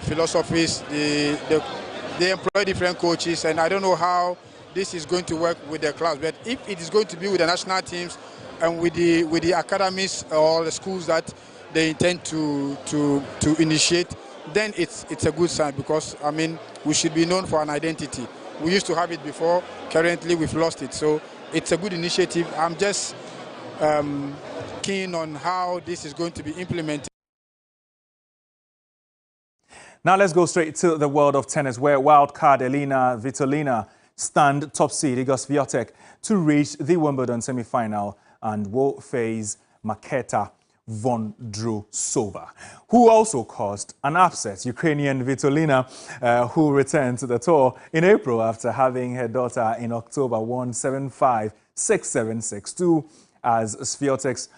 philosophies. They employ different coaches, and I don't know how this is going to work with the clubs. But if it is going to be with the national teams and with the academies or the schools that they intend to initiate, then it's a good sign, because I mean we should be known for an identity. We used to have it before. Currently, we've lost it. So it's a good initiative. I'm just keen on how this is going to be implemented. Now let's go straight to the world of tennis, where wildcard Elina Svitolina stand top seed Iga Swiatek to reach the Wimbledon semi-final and will face Marketa Vondrousova, who also caused an upset. Ukrainian Svitolina, who returned to the tour in April after having her daughter in October, won 7-5, 6-7, 6-2 as Swiatek's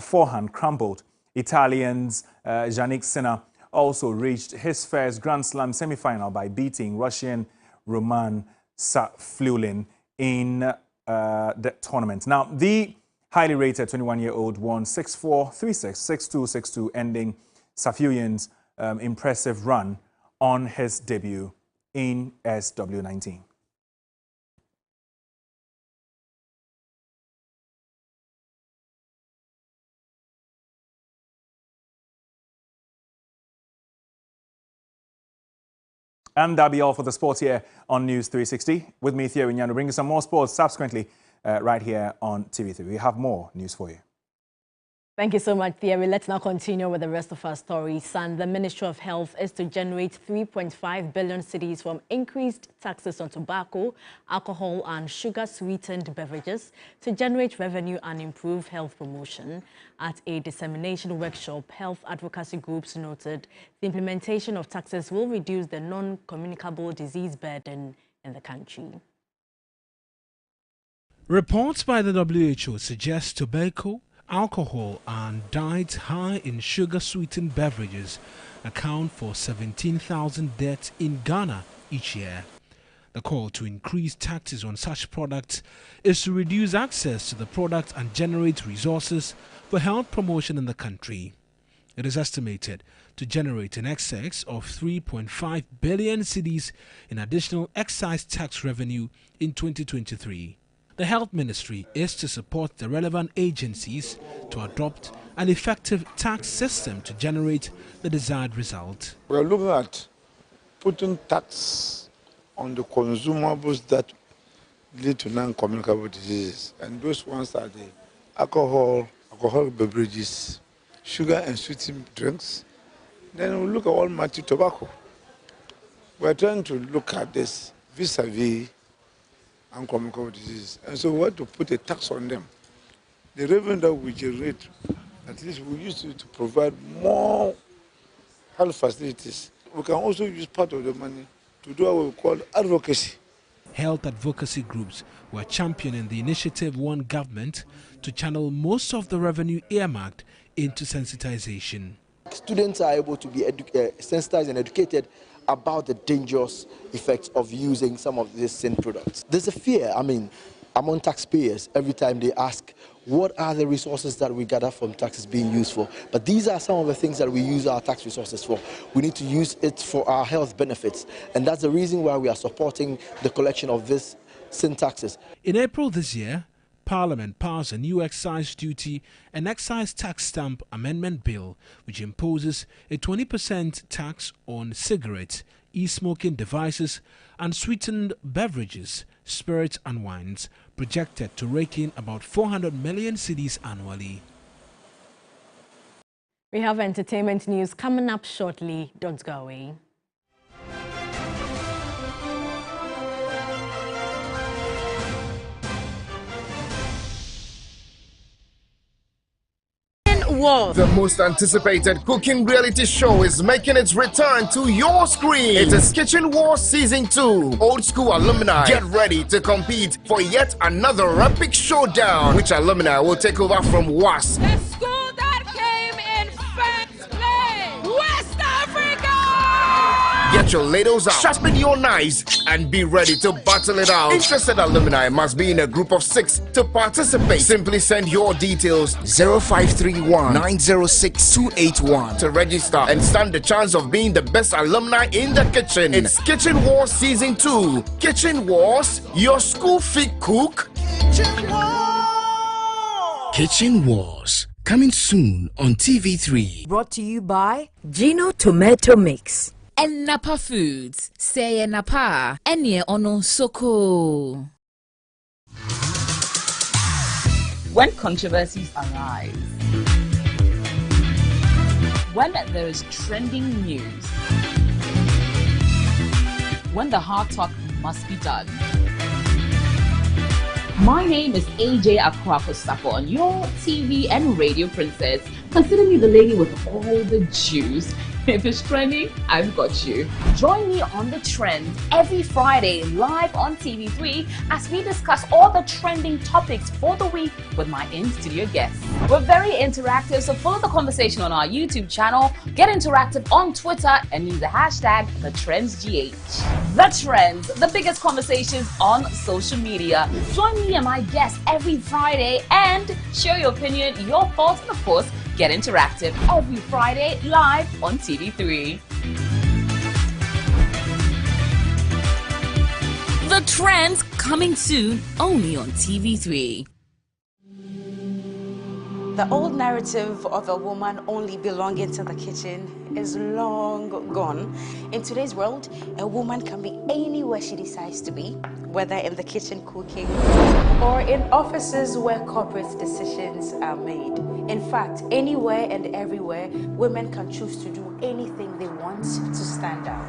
forehand crumbled. Italian's Jannik Sinner also reached his first Grand Slam semi-final by beating Russian Roman Safliulin in the tournament. Now, the highly rated 21-year-old won 6-4, 3-6, 6-2, 6-2, ending Safliulin's impressive run on his debut in SW19. And that'll be all for the sports here on News 360. With me, Theo Inyano, bringing some more sports subsequently right here on TV3. We have more news for you. Thank you so much, Thierry. Let's now continue with the rest of our stories. And the Ministry of Health is to generate 3.5 billion cedis from increased taxes on tobacco, alcohol and sugar-sweetened beverages to generate revenue and improve health promotion. At a dissemination workshop, health advocacy groups noted the implementation of taxes will reduce the non-communicable disease burden in the country. Reports by the WHO suggest tobacco, alcohol and diets high in sugar-sweetened beverages account for 17,000 deaths in Ghana each year. The call to increase taxes on such products is to reduce access to the product and generate resources for health promotion in the country. It is estimated to generate in excess of 3.5 billion cedis in additional excise tax revenue in 2023. The Health Ministry is to support the relevant agencies to adopt an effective tax system to generate the desired result. We are looking at putting tax on the consumables that lead to non-communicable diseases, and those ones are the alcoholic beverages, sugar and sweetened drinks. Then we look at all multi tobacco. We are trying to look at this vis-a-vis uncommunicable disease, and so we want to put a tax on them. The revenue that we generate, at least we use it to provide more health facilities. We can also use part of the money to do what we call advocacy. Health advocacy groups were championing the initiative One Government to channel most of the revenue earmarked into sensitization. Students are able to be sensitized and educated about the dangerous effects of using some of these sin products. There's a fear, among taxpayers every time they ask, what are the resources that we gather from taxes being used for? But these are some of the things that we use our tax resources for. We need to use it for our health benefits. And that's the reason why we are supporting the collection of these sin taxes. In April this year, Parliament passed a new excise duty and excise tax stamp amendment bill, which imposes a 20% tax on cigarettes, e-smoking devices, and sweetened beverages, spirits and wines, projected to rake in about 400 million cedis annually. We have entertainment news coming up shortly. Don't go away. The most anticipated cooking reality show is making its return to your screen. It is Kitchen Wars Season 2. Old school alumni get ready to compete for yet another epic showdown. Which alumni will take over from WAS? The school that came in first place, West Africa! Get your ladles out, sharpen your knives, and be ready to battle it out. Interested alumni must be in a group of 6 to participate. Simply send your details 0531 906 281 to register and stand the chance of being the best alumni in the kitchen. It's Kitchen Wars Season 2. Kitchen Wars, your school feed cook. Kitchen Wars, coming soon on TV3. Brought to you by Gino Tomato Mix. Enapa Foods. Say enapa. Enye ono soko. When controversies arise, when there is trending news, when the hard talk must be done. My name is AJ Akwakosapo, your TV and radio princess. Consider me the lady with all the juice. If it's trending, I've got you. Join me on The Trend every Friday live on TV3 as we discuss all the trending topics for the week with my in-studio guests. We're very interactive, so follow the conversation on our YouTube channel, get interactive on Twitter, and use the hashtag TheTrendsGH. The Trend, the biggest conversations on social media. Join me and my guests every Friday and share your opinion, your thoughts, and of course, get interactive every Friday live on TV3. The Trend coming soon only on TV3. The old narrative of a woman only belonging to the kitchen is long gone. In today's world, a woman can be anywhere she decides to be, whether in the kitchen cooking or in offices where corporate decisions are made. In fact, anywhere and everywhere, women can choose to do anything they want to stand out.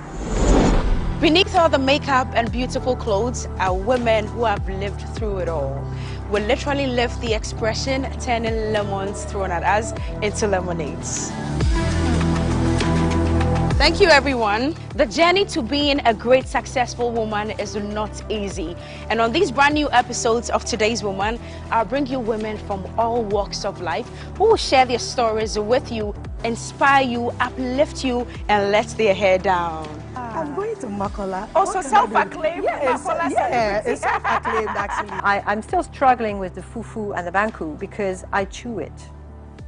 Beneath all the makeup and beautiful clothes are women who have lived through it all. We literally live the expression, turning lemons thrown at us into lemonades. Thank you, everyone. The journey to being a great, successful woman is not easy. And on these brand new episodes of Today's Woman, I'll bring you women from all walks of life who will share their stories with you, inspire you, uplift you, and let their hair down. I'm going to Makola. Also self-acclaimed. Yeah, it's self-acclaimed actually. I'm still struggling with the fufu and the banku because I chew it.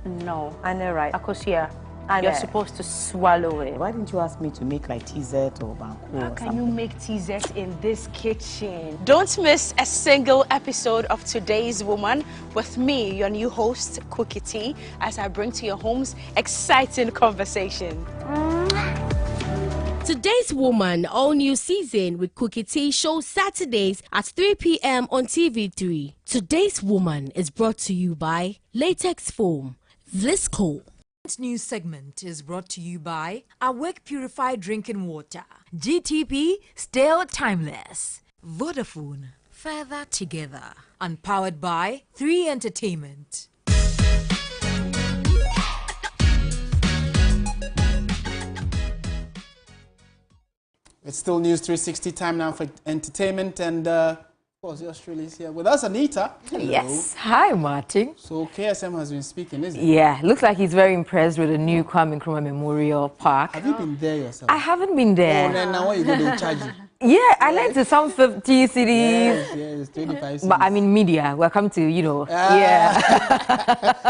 No. I know, right? Akosia, I you're know. supposed to swallow it. Why didn't you ask me to make like TZ or banku? How can you make TZ in this kitchen? Don't miss a single episode of Today's Woman with me, your new host, Cookie T, as I bring to your homes exciting conversation. Today's Woman, all new season with Cookie T, shows Saturdays at 3 p.m. on TV3. Today's Woman is brought to you by Latex Foam, Vlisco. This new segment is brought to you by Awake Purified Drinking Water. GTP, still timeless. Vodafone, further together. And powered by 3 Entertainment. It's still News 360 time now for entertainment, and of course, the Australians here with us. Anita. Hello. Yes. Hi, Martin. So KSM has been speaking, isn't it? Yeah, looks like he's very impressed with the new Kwame Nkrumah Memorial Park. Have you been there yourself? I haven't been there. Oh, then now what are you going to charge you? Yeah, I like to some 50 cities. Yes, 25 cities. But I mean media. Welcome to, yeah.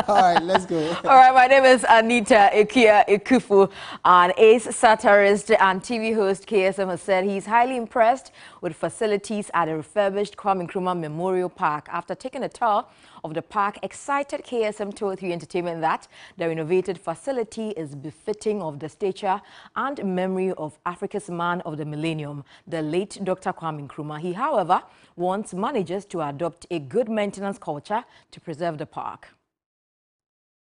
All right, let's go. All right, my name is Anita Ekia Ekufu, an ace satirist and TV host. KSM has said he's highly impressed with facilities at the refurbished Kwame Nkrumah Memorial Park. After taking a tour of the park, excited KSM told 3 Entertainment that the renovated facility is befitting of the stature and memory of Africa's man of the millennium, the late Dr. Kwame Nkrumah. He, however, wants managers to adopt a good maintenance culture to preserve the park.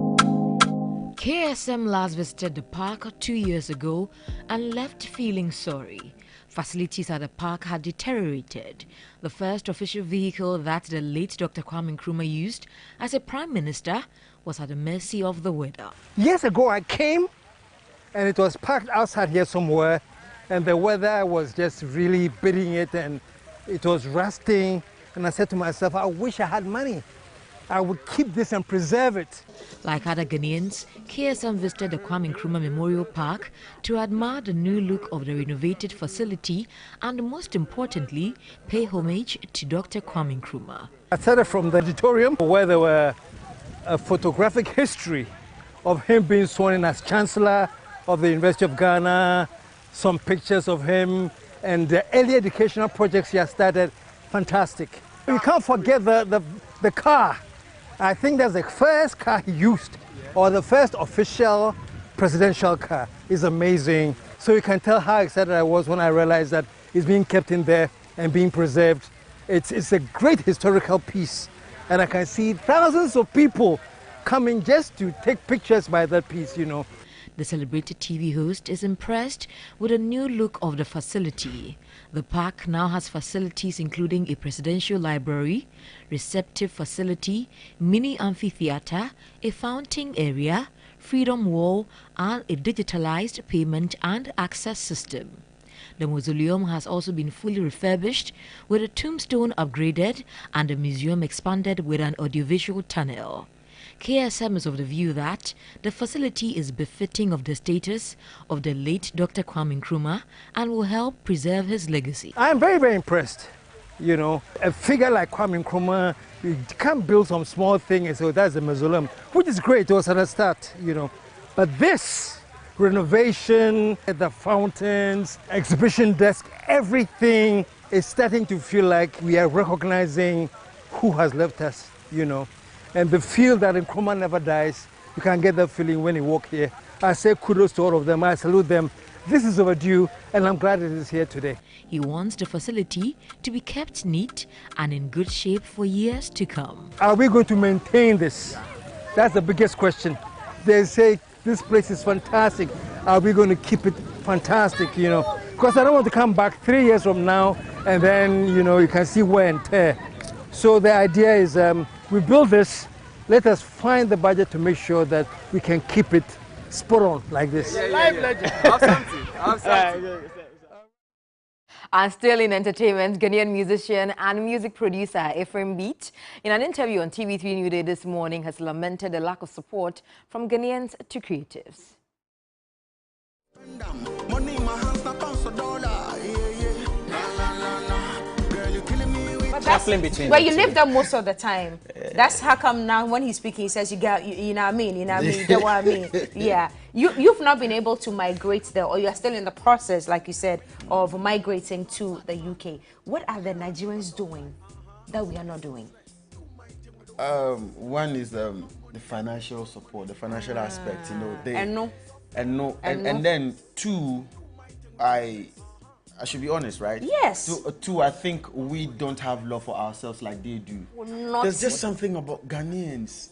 KSM last visited the park 2 years ago and left feeling sorry. Facilities at the park had deteriorated. The first official vehicle that the late Dr. Kwame Nkrumah used as a prime minister was at the mercy of the weather. Years ago I came and it was parked outside here somewhere, and the weather was just really beating it and it was rusting, and I said to myself, I wish I had money. I would keep this and preserve it. Like other Ghanaians, KSM visited the Kwame Nkrumah Memorial Park to admire the new look of the renovated facility and, most importantly, pay homage to Dr. Kwame Nkrumah. I started from the auditorium where there were a photographic history of him being sworn in as Chancellor of the University of Ghana, some pictures of him, and the early educational projects he has started. Fantastic. You can't forget the car. I think that's the first car he used, or the first official presidential car. It's amazing. So you can tell how excited I was when I realized that it's being kept in there and being preserved. It's a great historical piece, and I can see thousands of people coming just to take pictures by that piece, you know. The celebrated TV host is impressed with a new look of the facility. The park now has facilities including a presidential library, receptive facility, mini amphitheater, a fountain area, freedom wall, and a digitalized payment and access system. The mausoleum has also been fully refurbished, with a tombstone upgraded and the museum expanded with an audiovisual tunnel. KSM is of the view that the facility is befitting of the status of the late Dr. Kwame Nkrumah and will help preserve his legacy. I am very, very impressed. You know, a figure like Kwame Nkrumah, you can't build some small thing and say, oh, that's a mausoleum, which is great, it was at the start, you know. But this renovation, the fountains, exhibition desk, everything is starting to feel like we are recognizing who has left us, you know. And the feel that Nkrumah never dies, you can get that feeling when you walk here. I say kudos to all of them, I salute them. This is overdue, and I'm glad it is here today. He wants the facility to be kept neat and in good shape for years to come. Are we going to maintain this? That's the biggest question. They say this place is fantastic. Are we going to keep it fantastic, you know? Because I don't want to come back 3 years from now and then, you know, you can see wear and tear. So the idea is we build this, let us find the budget to make sure that we can keep it spot on like this. Live legend. Have something. And still in entertainment, Ghanaian musician and music producer Ephraim Beat, in an interview on TV3 New Day this morning, has lamented the lack of support from Ghanaians to creatives. That's where you live there most of the time. That's how come now when he's speaking, he says, you know what I mean, you know what I mean, you know what I mean. Yeah. You've not been able to migrate there, or you're still in the process, like you said, of migrating to the UK. What are the Nigerians doing that we are not doing? One is the financial support, the financial aspect, you know. And then two, I should be honest, right? Yes. Two, I think we don't have love for ourselves like they do. There's just something about Ghanaians.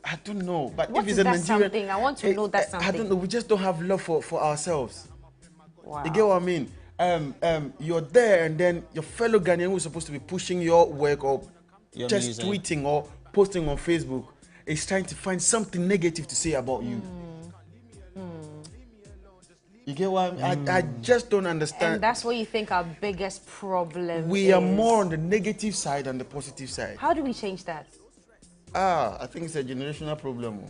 I don't know. But what if it's is a that Nigerian, something? I want to know that something. I don't know. We just don't have love for ourselves. Wow. You get what I mean? You're there, and then your fellow Ghanaian who's supposed to be pushing your work or Your just music. tweeting or posting on Facebook is trying to find something negative to say about you. You get what I mean? I just don't understand. And that's what you think our biggest problem We is. are more on the negative side than the positive side. How do we change that? I think it's a generational problem.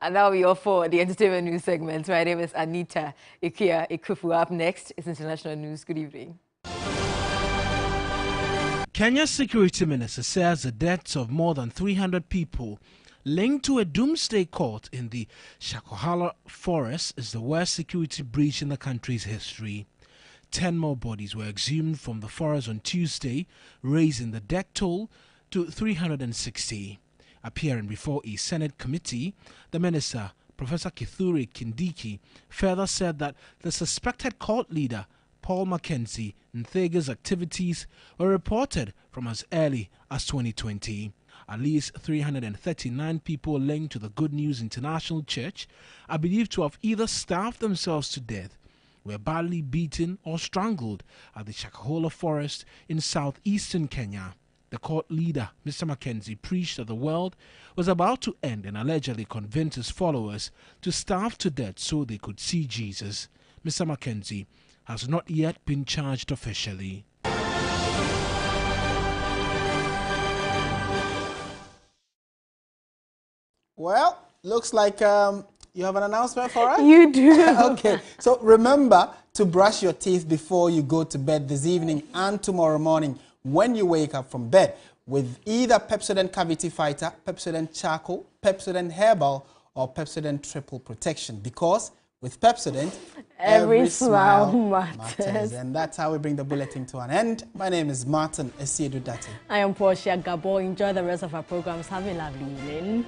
And that will be all for the entertainment news segment. My name is Anita Ikia Ikufu. Up next is international news. Good evening. Kenya's security minister says the deaths of more than 300 people linked to a doomsday cult in the Shakahola forest is the worst security breach in the country's history. 10 more bodies were exhumed from the forest on Tuesday, raising the death toll to 360. Appearing before a Senate committee, the minister, Professor Kithure Kindiki, further said that the suspected cult leader, Paul Mackenzie Nthege's activities were reported from as early as 2020. At least 339 people linked to the Good News International Church are believed to have either starved themselves to death, were badly beaten or strangled at the Shakahola forest in southeastern Kenya. The cult leader, Mr. Mackenzie, preached that the world was about to end and allegedly convinced his followers to starve to death so they could see Jesus. Mr. Mackenzie has not yet been charged officially. Well, looks like you have an announcement for us? You do. Okay, so remember to brush your teeth before you go to bed this evening and tomorrow morning when you wake up from bed with either Pepsodent Cavity Fighter, Pepsodent Charcoal, Pepsodent Herbal, or Pepsodent Triple Protection, because with Pepsodent, every smile matters. And that's how we bring the bulletin to an end. My name is Martin Esiedu Dati. I am Portia Gabo. Enjoy the rest of our programs. Have a lovely evening.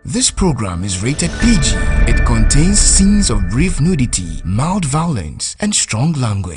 This program is rated PG. It contains scenes of brief nudity, mild violence, and strong language.